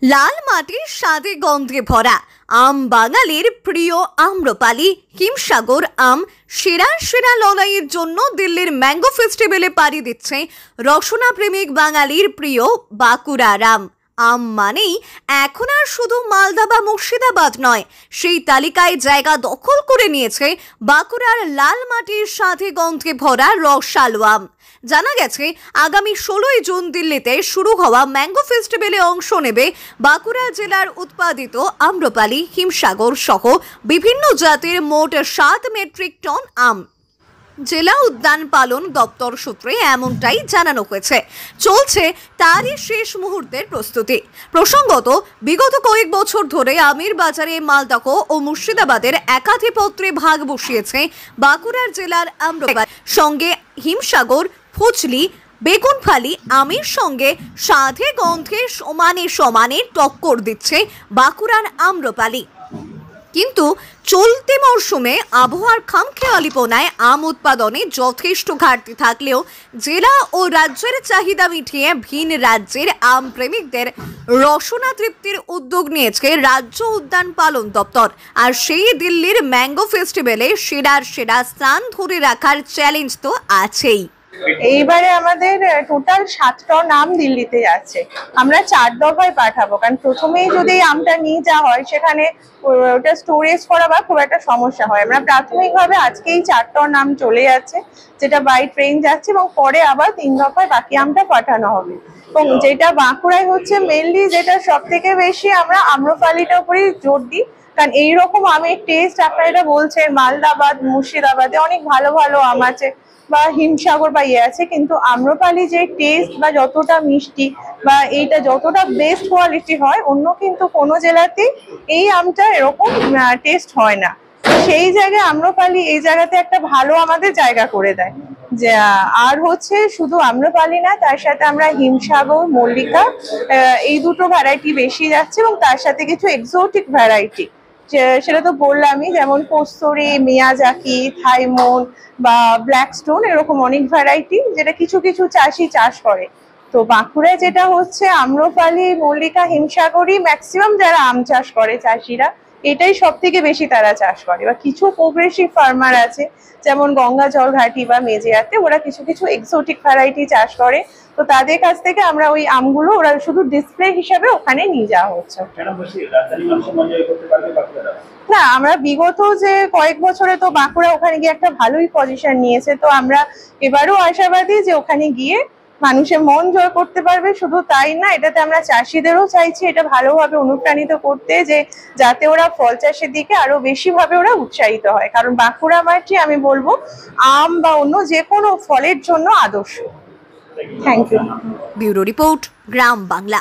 লাল মাটির স্বাদে গন্ধে ভরা আম বাঙালির প্রিয় আম্রপালি হিমসাগর আম সেরা সেরা লড়াইয়ের জন্য দিল্লির ম্যাঙ্গো ফেস্টিভ্যালে পাড়ি দিচ্ছে রসনা প্রেমিক বাঙালির প্রিয় বাঁকুড়ার আম। আম মানেই এখন আর শুধু মালদা বা মুর্শিদাবাদ নয়, সেই তালিকায় জায়গা দখল করে নিয়েছে বাঁকুড়ার লাল মাটির স্বাদে গন্ধে ভরা রসালো আম। জানা গেছে আগামী 16ই জুন দিল্লিতে শুরু হওয়া ম্যাঙ্গো ফেস্টিভ্যালে অংশ নেবে বাঁকুড়া জেলার উৎপাদিত আম্রপালি হিমসাগর সহ বিভিন্ন জাতের মোট 7 মেট্রিক টন আম। জেলা উদ্যান পালন দপ্তর সূত্রে এমনটাই জানানো হয়েছে। চলছে তারই শেষ মুহূর্তের প্রস্তুতি। প্রসঙ্গত, বিগত কয়েক বছর ধরে আমের বাজারে মালদহ ও মুর্শিদাবাদের একাধিপত্রে ভাগ বসিয়েছে বাঁকুড়ার জেলার আম্রপালি। সঙ্গে হিমসাগর, ফজলি, বেগুনফালি আমের সঙ্গে স্বাদে গন্ধে সমানে সমানে টক্কর দিচ্ছে বাঁকুড়ার আম্রপালি। কিন্তু চলতি মরশুমে আবহাওয়ার খামখেয়ালিপনায় আম উৎপাদনে যথেষ্ট ঘাটতি থাকলেও জেলা ও রাজ্যের চাহিদা মিটিয়ে ভিন রাজ্যের আম প্রেমিকদের রসনা তৃপ্তির উদ্যোগ নিয়েছে রাজ্য উদ্যান পালন দপ্তর। আর সেই দিল্লির ম্যাঙ্গো ফেস্টিভ্যালে সেরার সেরা স্থান ধরে রাখার চ্যালেঞ্জ তো আছেই। এইবারে আমাদের টোটাল 7 টন আম দিল্লিতে যাচ্ছে। আমরা 4 দফায় পাঠাবো, কারণ প্রথমেই যদি আমটা নিয়ে যাওয়া হয় সেখানে ওটা স্টোরেজ করা বা খুব একটা সমস্যা হয়। আমরা প্রাথমিকভাবে আজকেই 4 টন আম চলে যাচ্ছে, যেটা বাই ট্রেন যাচ্ছে, এবং পরে আবার 3 দফায় বাকি আমটা পাঠানো হবে। এবং যেটা বাঁকুড়ায় হচ্ছে মেনলি, যেটা সব থেকে বেশি আমরা আম্রপালিটার উপরেই জোর দিই, কারণ এইরকম আমের টেস্ট আপনারা এটা বলছেন মালদাবাদ, মুর্শিদাবাদে অনেক ভালো ভালো আম আছে বা হিমসাগর বা আছে, কিন্তু আম্রপালি যে টেস্ট বা যতটা মিষ্টি বা এইটা যতটা বেস্ট কোয়ালিটি হয়, অন্য কিন্তু কোনো জেলাতেই এই আমটা এরকম টেস্ট হয় না। সেই জায়গায় আম্রপালি এই জায়গাতে একটা ভালো আমাদের জায়গা করে দেয়। যে আর হচ্ছে শুধু আম্রপালি না, তার সাথে আমরা হিমসাগর, মল্লিকা এই দুটো ভ্যারাইটি বেশি যাচ্ছে, এবং তার সাথে কিছু এক্সোটিক ভ্যারাইটি, সেটা তো বললামই, যেমন কস্তুরি, মিয়াজাকি, থাইমন বা ব্ল্যাক স্টোন, এরকম অনেক ভ্যারাইটি যেটা কিছু কিছু চাষি চাষ করে। তো বাঁকুড়ায় যেটা হচ্ছে আম্রপালি, মল্লিকা, হিমসাগরই ম্যাক্সিমাম যারা আম চাষ করে চাষিরা, এটাই সব থেকে বেশি তারা চাষ করে। বা কিছু প্রোগ্রেসিভ ফার্মার আছে যেমন গঙ্গা জলঘাটি বা মেজিয়াতে, ওরা কিছু কিছু এক্সোটিক ভ্যারাইটি চাষ করে। তো তাদের কাছ থেকে আমরা ওই আমগুলো ওরা শুধু ডিসপ্লে হিসাবে ওখানে নিয়ে যাওয়া হচ্ছে। না, আমরা বিগত যে কয়েক বছরে তো বাঁকুড়া ওখানে গিয়ে একটা ভালোই পজিশন নিয়েছে। তো আমরা এবারও আশাবাদী যে ওখানে গিয়ে মানুষের মন জয় করতে পারবে। শুধু তাই না, এটাতে আমরা চাষিদেরও চাইছি এটা ভালোভাবে অনুপ্রাণিত করতে, যে যাতে ওরা ফল চাষের দিকে আরো বেশি ভাবে ওরা উৎসাহিত হয়। কারণ বাঁকুড়া মাটি আমি বলবো আম বা অন্য যে কোনো ফলের জন্য আদর্শ। Thank you. Bureau report, Gram Bangla.